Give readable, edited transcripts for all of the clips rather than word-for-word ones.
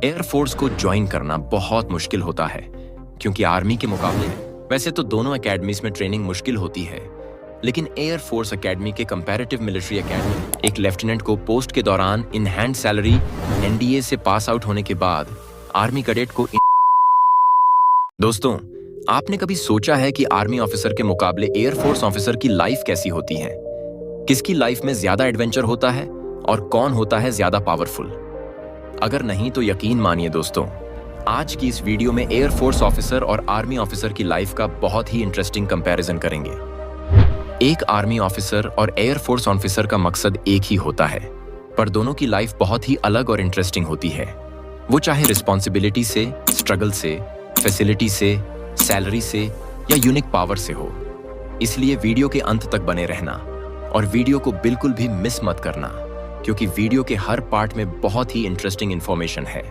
Air force को join करना बहुत मुश्किल होता है क्योंकि आर्मी के मुकाबले वैसे तो दोनों एकेडमीज में ट्रेनिंग मुश्किल होती है, लेकिन एयरफोर्स एकेडमी के कंपैरेटिव मिलिट्री एकेडमी एक लेफ्टिनेंट को पोस्ट के दौरान इन हैंड सैलरी एनडीए से पास आउट होने के बाद आर्मी कैडेट को दोस्तों, आपने कभी सोचा है कि आर्मी ऑफिसर के मुकाबले एयरफोर्स ऑफिसर की लाइफ कैसी होती है? किसकी लाइफ में ज्यादा एडवेंचर होता है और कौन होता है ज्यादा पावरफुल? अगर नहीं तो यकीन मानिए दोस्तों, आज की इस वीडियो में एयरफोर्स ऑफिसर और आर्मी ऑफिसर की लाइफ का बहुत ही इंटरेस्टिंग कंपैरिजन करेंगे। एक आर्मी ऑफिसर और एयरफोर्स ऑफिसर का मकसद एक ही होता है, पर दोनों की लाइफ बहुत ही अलग और इंटरेस्टिंग होती है। वो चाहे रिस्पॉन्सिबिलिटी से, स्ट्रगल से, फैसिलिटी से, सैलरी से या यूनिक पावर से हो। इसलिए वीडियो के अंत तक बने रहना और वीडियो को बिल्कुल भी मिस मत करना, क्योंकि वीडियो के हर पार्ट में बहुत ही इंटरेस्टिंग इंफॉर्मेशन है।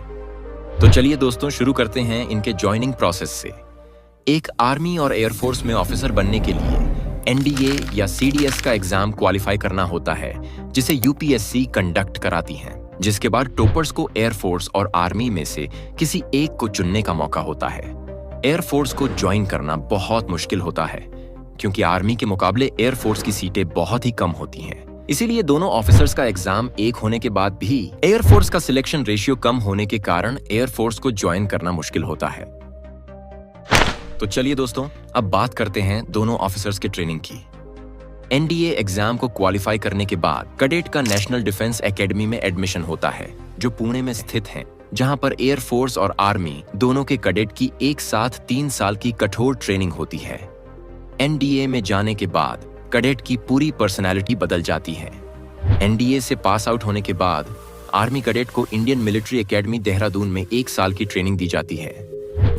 तो चलिए दोस्तों, शुरू करते हैं इनके ज्वाइनिंग प्रोसेस से। एक आर्मी और एयरफोर्स में ऑफिसर बनने के लिए एनडीए या सीडीएस का एग्जाम क्वालिफाई करना होता है, जिसे यूपीएससी कंडक्ट कराती है, जिसके बाद टॉपर्स को एयरफोर्स और आर्मी में से किसी एक को चुनने का मौका होता है। एयरफोर्स को ज्वाइन करना बहुत मुश्किल होता है क्योंकि आर्मी के मुकाबले एयरफोर्स की सीटें बहुत ही कम होती हैं। इसीलिए दोनों ऑफिसर्स का एग्जाम एक होने के बाद भी एयरफोर्स का सिलेक्शन रेशियो कम होने के कारण एयरफोर्स को ज्वाइन करना मुश्किल होता है। तो चलिए दोस्तों, अब बात करते हैं दोनों ऑफिसर्स के ट्रेनिंग की। एनडीए एग्जाम को क्वालिफाई करने के बाद कैडेट का नेशनल डिफेंस एकेडमी में एडमिशन होता है, जो पुणे में स्थित है, जहां पर एयरफोर्स और आर्मी दोनों के कैडेट की एक साथ 3 साल की कठोर ट्रेनिंग होती है। एनडीए में जाने के बाद कैडेट की पूरी पर्सनैलिटी बदल जाती है। एनडीए से पास आउट होने के बाद आर्मी कैडेट को इंडियन मिलिट्री एकेडमी देहरादून में 1 साल की ट्रेनिंग दी जाती है।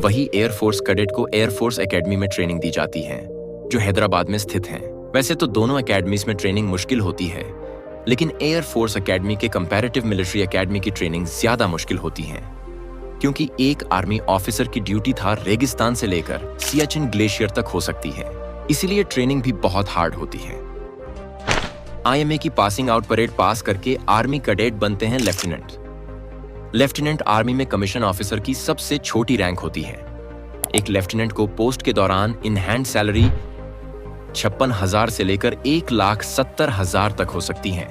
वही एयरफोर्स कैडेट को एयरफोर्स एकेडमी में ट्रेनिंग दी जाती है, जो हैदराबाद में स्थित है। वैसे तो दोनों एकेडमीज में ट्रेनिंग मुश्किल होती है, लेकिन एयरफोर्स एकेडमी के कंपैरेटिव मिलिट्री एकेडमी की ट्रेनिंग ज्यादा मुश्किल होती है, क्योंकि एक आर्मी ऑफिसर की ड्यूटी था रेगिस्तान से लेकर सियाचिन ग्लेशियर तक हो सकती है, इसीलिए ट्रेनिंग भी बहुत हार्ड होती है। आईएमए की पासिंग आउट परेड पास करके आर्मी कैडेट बनते हैं लेफ्टिनेंट। लेफ्टिनेंट आर्मी में कमीशन ऑफिसर की सबसे छोटी रैंक होती है। एक लेफ्टिनेंट को पोस्ट के दौरान इन हैंड सैलरी 56,000 से लेकर 1,70,000 तक हो सकती हैं,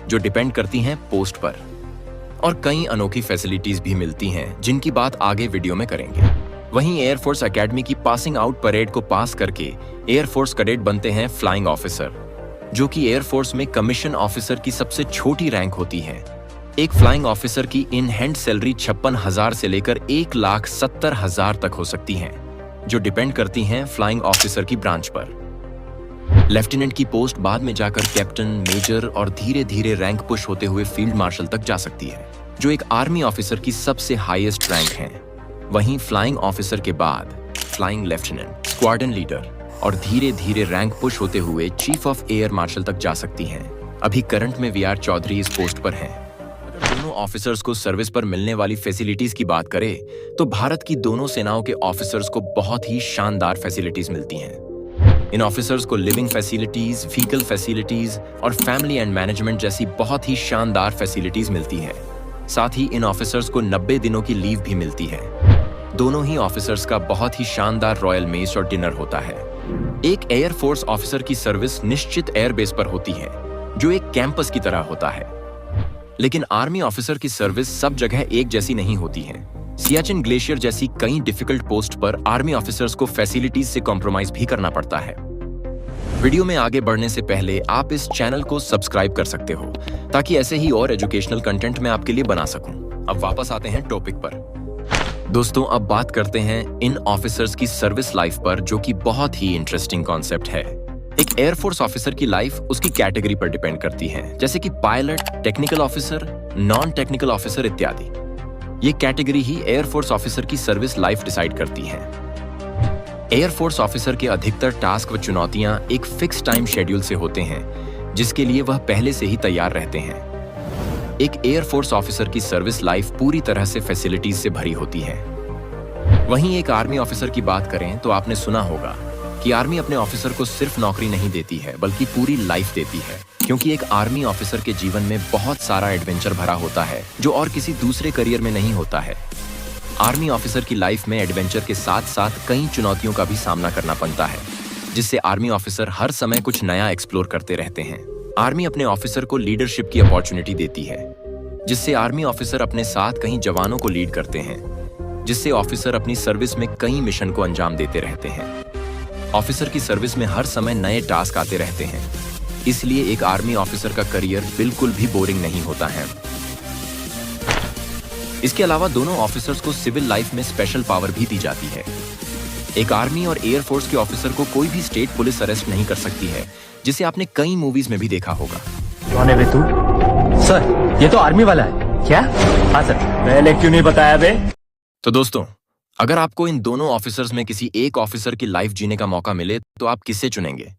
जो डिपेंड करती हैं पोस्ट पर। और कई अनोखी फैसिलिटीज भी मिलती हैं, जिनकी बात आगे वीडियो में करेंगे। वहीं एयरफोर्स एकेडमी की पासिंग आउट परेड को पास करके एयरफोर्स कैडेट बनते हैं फ्लाइंग ऑफिसर, जो कि एयरफोर्स में कमीशन ऑफिसर की सबसे छोटी रैंक होती है। एक फ्लाइंग ऑफिसर की इन हैंड सैलरी 56,000 से लेकर 1,70,000 तक हो सकती हैं, जो डिपेंड करती हैं फ्लाइंग ऑफिसर की ब्रांच पर। लेफ्टिनेंट की पोस्ट बाद में जाकर कैप्टन, मेजर और धीरे धीरे रैंक पुश होते हुए फील्ड मार्शल तक जा सकती है, जो एक आर्मी ऑफिसर की सबसे हाईएस्ट रैंक है। वहीं फ्लाइंग ऑफिसर के बाद फ्लाइंग लेफ्टिनेंट, स्क्वाड्रन लीडर और धीरे धीरे रैंक पुश होते हुए चीफ ऑफ एयर मार्शल तक जा सकती हैं। अभी करंट में वीआर चौधरी इस पोस्ट पर हैं। अगर दोनों ऑफिसर्स को सर्विस पर मिलने वाली फैसिलिटीज की बात करें तो भारत की दोनों सेनाओं के ऑफिसर्स को बहुत ही शानदार फैसिलिटीज मिलती हैं। इन ऑफिसर्स को लिविंग फैसिलिटीज, व्हीकल फैसिलिटीज और फैमिली एंड मैनेजमेंट जैसी बहुत ही शानदार फैसिलिटीज मिलती है। साथ ही इन ऑफिसर्स को 90 दिनों की लीव भी मिलती है। दोनों ही ऑफिसर्स का बहुत ही शानदार रॉयल मेस और डिनर होता है। एक एयरफोर्स ऑफिसर की सर्विस निश्चित एयरबेस पर होती है, जो एक कैंपस की तरह होता है। लेकिन आर्मी ऑफिसर की सर्विस सब जगह एक जैसी नहीं होती है। सियाचिन ग्लेशियर जैसी कई डिफिकल्ट पोस्ट पर आर्मी ऑफिसर्स को फैसिलिटीज से कॉम्प्रोमाइज भी करना पड़ता है। वीडियो में आगे बढ़ने से पहले आप इस चैनल को सब्सक्राइब कर सकते हो, ताकि ऐसे ही और एजुकेशनल कंटेंट मैं आपके लिए बना सकूं। अब वापस आते हैं टॉपिक पर। दोस्तों, अब बात करते हैं इन ऑफिसर्स की सर्विस लाइफ पर, जो कि बहुत ही इंटरेस्टिंग कॉन्सेप्ट है। एक एयरफोर्स ऑफिसर की लाइफ उसकी कैटेगरी पर डिपेंड करती है, जैसे कि pilot, technical officer, non technical officer इत्यादि। ये कैटेगरी ही एयरफोर्स ऑफिसर की सर्विस लाइफ डिसाइड करती है। एयरफोर्स ऑफिसर के अधिकतर टास्क व चुनौतियां एक फिक्स टाइम शेड्यूल से होते हैं, जिसके लिए वह पहले से ही तैयार रहते हैं। एक एयरफोर्स ऑफिसर की सर्विस लाइफ पूरी तरह से फैसिलिटीज से भरी होती है। वहीं एक आर्मी ऑफिसर की बात करें तो आपने सुना होगा कि आर्मी अपने ऑफिसर को सिर्फ नौकरी नहीं देती है, बल्कि पूरी लाइफ देती है। क्योंकि एक आर्मी ऑफिसर के जीवन में बहुत सारा एडवेंचर भरा होता है जो और किसी दूसरे करियर में नहीं होता है। आर्मी ऑफिसर की लाइफ में एडवेंचर के साथ साथ कई चुनौतियों का भी सामना करना पड़ता है, जिससे आर्मी ऑफिसर हर समय कुछ नया एक्सप्लोर करते रहते हैं। आर्मी अपने ऑफिसर को लीडरशिप की अपॉर्चुनिटी देती है, जिससे आर्मी ऑफिसर अपने साथ कई जवानों को लीड करते हैं, जिससे ऑफिसर अपनी सर्विस में कई मिशन को अंजाम देते रहते हैं। ऑफिसर की सर्विस में हर समय नए टास्क आते रहते हैं, इसलिए एक आर्मी ऑफिसर का करियर बिल्कुल भी बोरिंग नहीं होता है। इसके अलावा दोनों ऑफिसर्स को सिविल लाइफ में स्पेशल पावर भी दी जाती है। एक आर्मी और एयरफोर्स के ऑफिसर को कोई भी स्टेट पुलिस अरेस्ट नहीं कर सकती है, जिसे आपने कई मूवीज में भी देखा होगा। कौन है बे तू? सर, ये तो आर्मी वाला है। क्या? हाँ सर। पहले क्यों नहीं बताया बे? तो दोस्तों, अगर आपको इन दोनों ऑफिसर्स में किसी एक ऑफिसर की लाइफ जीने का मौका मिले तो आप किसे चुनेंगे?